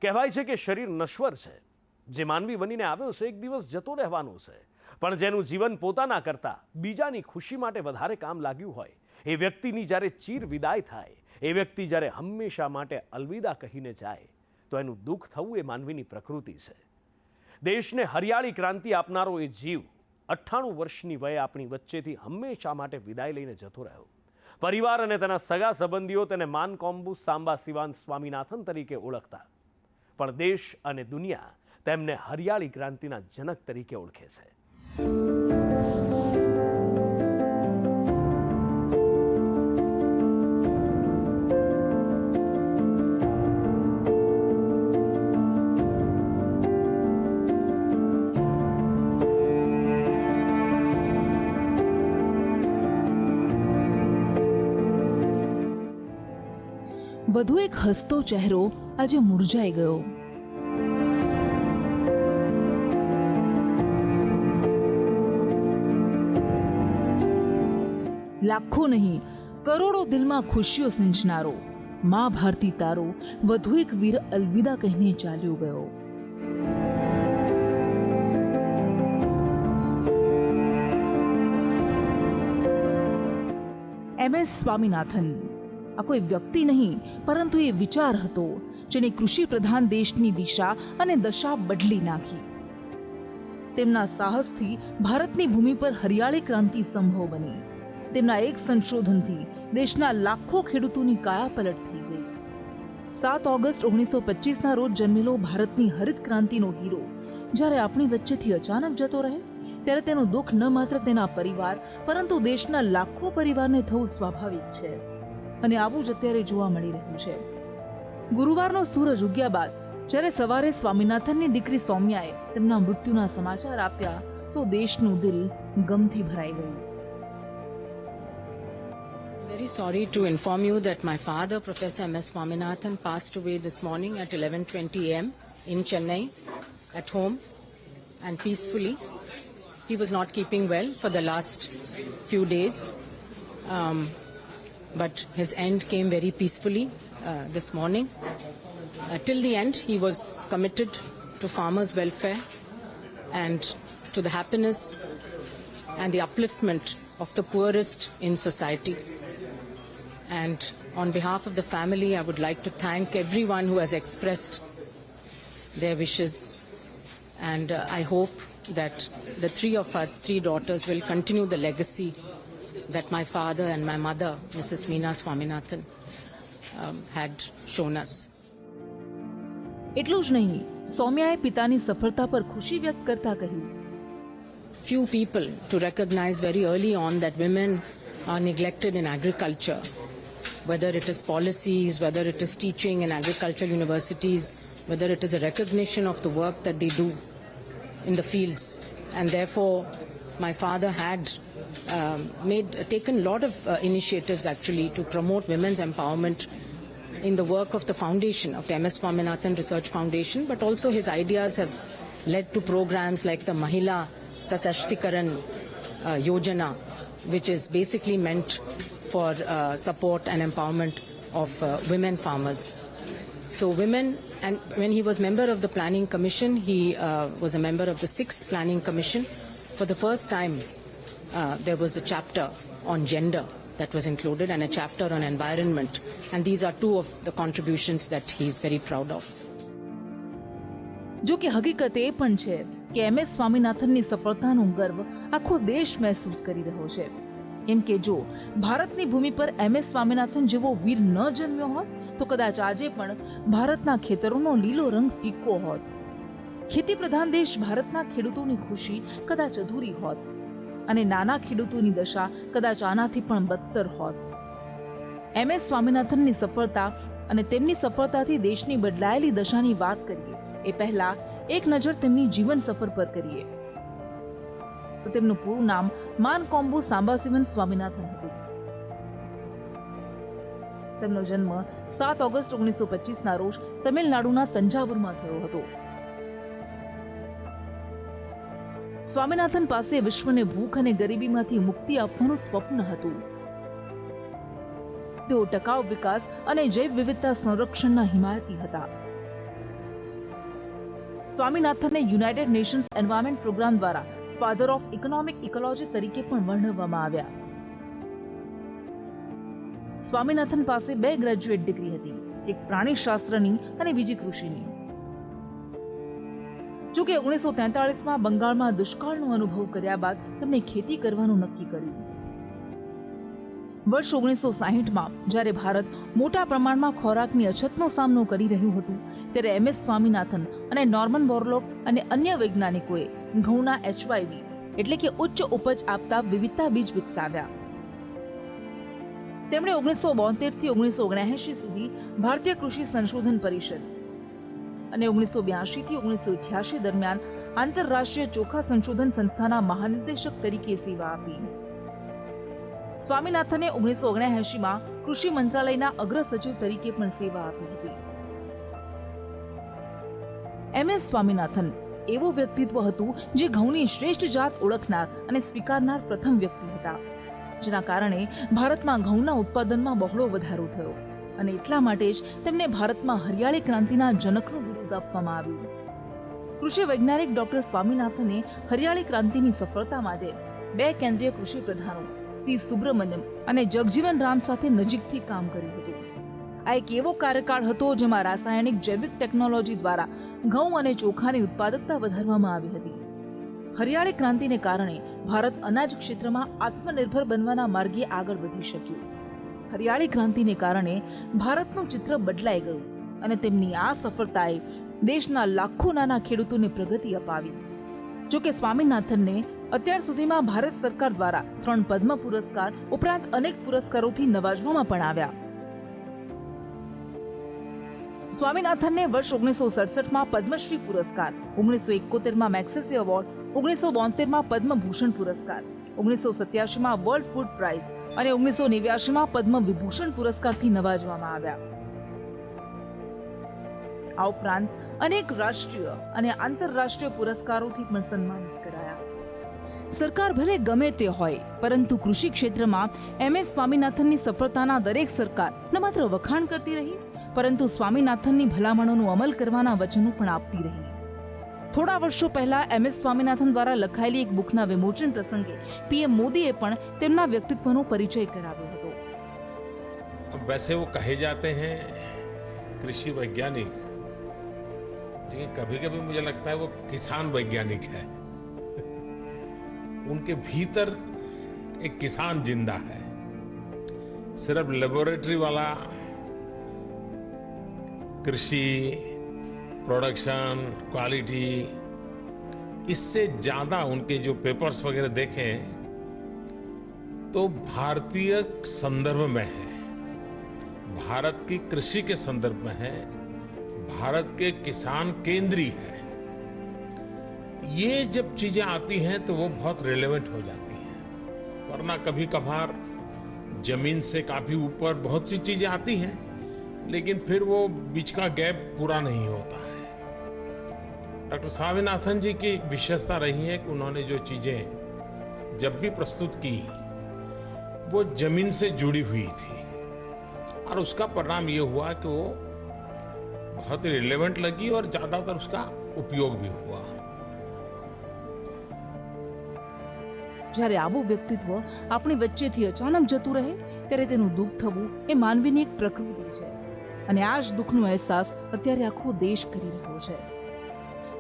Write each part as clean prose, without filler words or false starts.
કહેવાય છે કે શરીર નશ્વર છે. જે માનવી બનીને આવ્યો છે એક દિવસ જતો રહેવાનો છે, પણ જેનું જીવન પોતાના કરતાં બીજાની ખુશી માટે વધારે કામ લાગ્યું હોય, એ વ્યક્તિની જ્યારે ચીર વિદાય થાય, એ વ્યક્તિ જ્યારે હંમેશા માટે અલવિદા કહીને જાય, તો એનું દુઃખ થવું એ માનવીની પ્રકૃતિ છે. દેશને હરિયાળી ક્રાંતિ આપનારો એ જીવ 98 વર્ષની વયે આપણી વચ્ચેથી હંમેશા માટે વિદાય લઈને જતો રહ્યો. પરિવાર અને તેના સગા સંબંધીઓ તેને માનકોમ્બુ સાંબા સિવાન સ્વામીનાથન તરીકે ઓળખતા, પણ દેશ અને દુનિયા તેમને હરિયાળી ક્રાંતિના જનક તરીકે ઓળખે છે. વધુ એક હસતો ચહેરો આજે મુરઝાઈ ગયો. લાખો નહીં, કરોડો દિલમાં ખુશીઓ સિંચનારો મા ભારતી તારો વધુ એક વીર અલવિદા કહીને ચાલ્યો ગયો. MS સ્વામીનાથન આ કોઈ વ્યક્તિ નહીં, પરંતુ એ વિચાર હતો જેને કૃષિ પ્રધાન દેશની દિશા અને દશા બદલી નાખી. તેમના સાહસથી ભારતની ભૂમિ પર હરિયાળી ક્રાંતિ સંભવ બની. તેમના એક સંશોધનથી દેશના લાખો ખેડૂતોની કાયાપલટ થઈ ગઈ. 7 ઓગસ્ટ 1925ના રોજ જન્મેલો ભારતની હરિત ક્રાંતિનો હીરો જ્યારે આપણી વચ્ચેથી અચાનક જતો રહે, ત્યારે તેનું દુઃખ ન માત્ર તેના પરિવાર પરંતુ દેશના લાખો પરિવારને થવું સ્વાભાવિક છે. અને આવું જ અત્યારે જોવા મળી રહ્યું છે. ગુરુવારનો સૂરજ ઉગ્યા બાદ જ્યારે સવારે સ્વામીનાથનની દીકરી સૌમ્યાએ તેમના મૃત્યુના સમાચાર આપ્યા, તો દેશનું દિલ ગમથી ભરાઈ ગયું. Very sorry to inform you that my father, Professor MS Swaminathan, passed away this morning at 11:20 a.m. in Chennai, at home and peacefully. He was not keeping well for the last few days, but his end came very peacefully this morning. Till the end, he was committed to farmers' welfare and to the happiness and the upliftment of the poorest in society. And on behalf of the family, I would like to thank everyone who has expressed their wishes. And I hope that the three of us, 3 daughters, will continue the legacy that my father and my mother, Mrs. Meena Swaminathan, had shown us. એટલું જ નહીં, સૌમ્યાએ પિતાની સફળતા પર ખુશી વ્યક્ત કરતા કહ્યું, Few people to recognize very early on that women are neglected in agriculture, whether it is policies, whether it is teaching in agricultural universities, whether it is a recognition of the work that they do in the fields. And therefore, my father had taken a lot of initiatives actually to promote women's empowerment in the work of the foundation, of the MS Swaminathan Research Foundation, but also his ideas have led to programs like the Mahila Sasashtikaran Yojana, which is basically meant for support and empowerment of women farmers. So women, and when he was member of the Planning Commission, he was a member of the 6th Planning Commission. For the first time, there was a chapter on gender that was included and a chapter on environment. And these are 2 of the contributions that he is very proud of. જો કે હકીકત એ પણ છે કે MS સ્વામીનાથનની સફળતાનો ગર્વ આખો દેશ મહેસૂસ કરી રહ્યો છે. એમ કે જો ભારતની ભૂમિ પર MS સ્વામીનાથન જેવો વીર ન જન્મ્યો હોત, તો કદાચ આજે પણ ભારતના ખેતરોનો લીલો રંગ ફીકો હોત. ખેતી પ્રધાન દેશ ભારતના ખેડૂતોની ખુશી કદાચ અધૂરી હોત અને નાના ખેડૂતોની દશા કદાચ આનાથી પણ બદતર હોત. MS સ્વામીનાથનની સફળતા અને તેમની સફળતાથી દેશની બદલાયેલી દશાની વાત કરીએ એ પહેલા એક નજર તેમની જીવન સફર પર કરીએ તો તેમનું પૂરું નામ માનકોમ્બુ સાંબાસિવન સ્વામીનાથન હતું. તેમનો જન્મ 7 ઓગસ્ટ 1925ના રોજ તમિલનાડુના તંજાવુરમાં થયો હતો. સ્વામીનાથન પાસે વિશ્વને ભૂખ અને ગરીબીમાંથી મુક્તિ આપવાનું સ્વપ્ન હતું. તેઓ ટકાઉ વિકાસ અને જૈવ વિવિધતા સંરક્ષણના હિમાયતી હતા. સ્વામીનાથનને યુનાઇટેડ નેશન્સ એન્વાયરમેન્ટ પ્રોગ્રામ દ્વારા ફાધર ઓફ ઇકોનોમિક ઇકોલોજી તરીકે પણ વર્ણવવામાં આવ્યા. સ્વામીનાથન પાસે 2 ગ્રેજ્યુએટ ડિગ્રી હતી, એક પ્રાણીશાસ્ત્રની અને બીજી કૃષિની. જોકે 1943માં બંગાળમાં દુષ્કાળનો અનુભવ કર્યા બાદ તેમણે ખેતી કરવાનું નક્કી કર્યું. વર્ષ 1960માં જ્યારે ભારત મોટા પ્રમાણમાં ખોરાકની અછતનો સામનો કરી રહ્યું હતું, ત્યારે MS સ્વામીનાથન અને નોર્મન બોરલોગ અને અન્ય વૈજ્ઞાનિકોએ ઘઉંના HYV એટલે કે ઉચ્ચ ઉપજ આપતા વિવિધતા બીજ વિકસાવ્યા. તેમણે 1972 થી 1979 સુધી ભારતીય કૃષિ સંશોધન પરિષદ અને 1982 થી 1988 દરમિયાન આંતરરાષ્ટ્રીય ચોખા સંશોધન સંસ્થાના મહાનિર્દેશક તરીકે સેવા આપી. સ્વામીનાથને 1979માં કૃષિ મંત્રાલયના અગ્ર સચિવ તરીકે પણ સેવા આપી હતી. MS સ્વામીનાથન એવું વ્યક્તિત્વ હતું જે ઘઉંની શ્રેષ્ઠ જાત ઓળખનાર અને સ્વીકારનાર પ્રથમ વ્યક્તિ હતા, જેના કારણે ભારતમાં ઘઉંના ઉત્પાદનમાં બહોળો વધારો થયો અને એટલા માટે જ તેમને ભારતમાં હરિયાળી ક્રાંતિના જનકનું બિરુદ આપવામાં આવ્યું. કૃષિ વૈજ્ઞાનિક ડોક્ટર સ્વામીનાથને હરિયાળી ક્રાંતિની સફળતા માટે 2 કેન્દ્રીય કૃષિ પ્રધાનો C. સુબ્રમણ્યમ અને જગજીવન રામ સાથે નજીકથી કામ કર્યું હતું. આ એક એવો કાર્યકાળ હતો જેમાં રાસાયણિક જૈવિક ટેકનોલોજી દ્વારા ઘઉં અને ચોખાની ઉત્પાદકતા વધારવામાં આવી હતી. હરિયાળી ક્રાંતિને કારણે ભારત અનાજ ક્ષેત્રમાં આત્મનિર્ભર બનવાના માર્ગે આગળ વધી શક્યું. હરિયાળી ક્રાંતિને કારણે ભારતનું ચિત્ર બદલાઈ ગયું અને તેમની આ સફળતાએ દેશના લાખો નાના ખેડૂતોને પ્રગતિ અપાવી. જોકે સ્વામીનાથનને અત્યાર સુધીમાં ભારત સરકાર દ્વારા 3 પદ્મ પુરસ્કાર ઉપરાંત અનેક પુરસ્કારોથી નવાજવામાં પણ આવ્યા. સ્વામીનાથનને વર્ષ 1967માં પદ્મશ્રી પુરસ્કાર, 1971માં મેગ્સેસે એવોર્ડ, 1972માં પદ્મભૂષણ પુરસ્કાર, 1987માં વર્લ્ડ ફૂડ પ્રાઇઝ અને 1989માં પદ્મ વિભૂષણ પુરસ્કારથી નવાજવામાં આવ્યા. આ ઉપરાંત અનેક રાષ્ટ્રીય અને આંતરરાષ્ટ્રીય પુરસ્કારોથી પણ સન્માનિત કરાયા. સરકાર ભલે ગમે તે હોય, પરંતુ કૃષિ ક્ષેત્રમાં MS સ્વામીનાથનની સફળતાના દરેક સરકાર ન માત્ર વખાણ કરતી રહી, પરંતુ સ્વામીનાથનની ભલામણોનો અમલ કરવાના વચનો પણ આપતી રહી. થોડા વર્ષો પહેલા MS સ્વામીનાથન દ્વારા લખાયેલી એક બુકના વિમોચન પ્રસંગે PM મોદીએ પણ તેમના વ્યક્તિત્વનો પરિચય કરાવ્યો હતો. वैसे वो कहे जाते हैं कृषि वैज्ञानिक, लेकिन कभी कभी मुझे लगता है वो किसान वैज्ञानिक है. उनके भीतर एक किसान जिंदा है. सिर्फ लेबोरेटरी वाला कृषि प्रोडक्शन क्वालिटी, इससे ज़्यादा उनके जो पेपर्स वगैरह देखें तो भारतीय संदर्भ में है, भारत की कृषि के संदर्भ में है, भारत के किसान केंद्रीय है. ये जब चीज़ें आती हैं तो वो बहुत रिलेवेंट हो जाती हैं. वरना कभी कभार जमीन से काफ़ी ऊपर बहुत सी चीज़ें आती हैं, लेकिन फिर वो बीच का गैप पूरा नहीं होता है. डॉक्टर स्वामीनाथन जी की एक विशेषता रही है कि उन्होंने जो चीज़ें जब भी प्रस्तुत की वो जमीन से जुड़ी हुई थी, और उसका परिणाम ये हुआ कि वो बहुत ही रिलेवेंट लगी और ज़्यादातर उसका उपयोग भी हुआ. જ્યારે આવું વ્યક્તિત્વ આપણી વચ્ચેથી અચાનક જતું રહે ત્યારે તેનું દુઃખ થવું એ માનવીની એક પ્રકૃતિ છે અને આ જ દુઃખનો અહેસાસ અત્યારે આખો દેશ કરી રહ્યો છે.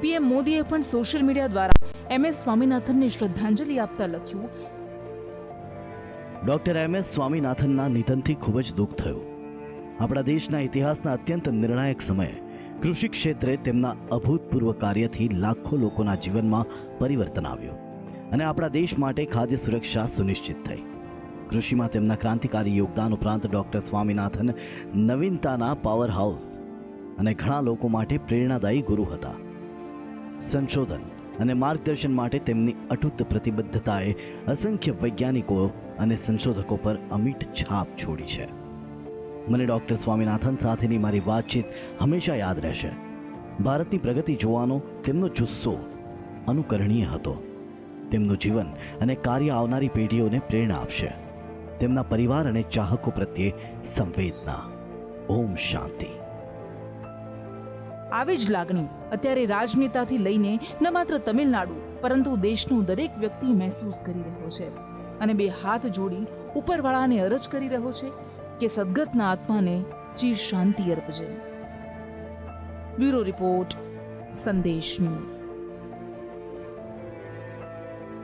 PM મોદીએ પણ સોશિયલ મીડિયા દ્વારા MS સ્વામીનાથનને શ્રદ્ધાંજલિ આપતા લખ્યું, ડોક્ટર MS સ્વામીનાથનના નિધનથી ખૂબ જ દુઃખ થયું. આપણા દેશના ઇતિહાસના અત્યંત નિર્ણાયક સમયે કૃષિ ક્ષેત્રે તેમના અભૂતપૂર્વ કાર્યથી લાખો લોકોના જીવનમાં પરિવર્તન આવ્યું અને આપણા દેશ માટે ખાદ્ય સુરક્ષા સુનિશ્ચિત થઈ. કૃષિમાં તેમના ક્રાંતિકારી યોગદાન ઉપરાંત ડોક્ટર સ્વામીનાથન નવીનતાના પાવર હાઉસ અને ઘણા લોકો માટે પ્રેરણાદાયી ગુરુ હતા. સંશોધન અને માર્ગદર્શન માટે તેમની અતૂટ પ્રતિબદ્ધતાએ અસંખ્ય વૈજ્ઞાનિકો અને સંશોધકો પર અમિટ છાપ છોડી છે. મને ડોક્ટર સ્વામીનાથન સાથેની મારી વાતચીત હંમેશા યાદ રહેશે. ભારતની પ્રગતિ જોવાનો તેમનો જુસ્સો અનુકરણીય હતો. તેમનું જીવન અને કાર્ય આવનારી પેઢીઓને પ્રેરણા આપશે. તેમના પરિવાર અને ચાહકો પ્રત્યે સંવેદના. ઓમ શાંતિ. આવી જ લાગણી અત્યારે રાજનેતાથી લઈને ન માત્ર તમિલનાડુ પરંતુ દેશનો દરેક વ્યક્તિ મહેસૂસ કરી રહ્યો છે અને બે હાથ જોડી ઉપરવાળાને અરજ કરી રહ્યો છે કે સદગતના આત્માને ચીર શાંતિ અર્પજે. બ્યુરો રિપોર્ટ, સંદેશ ન્યૂઝ.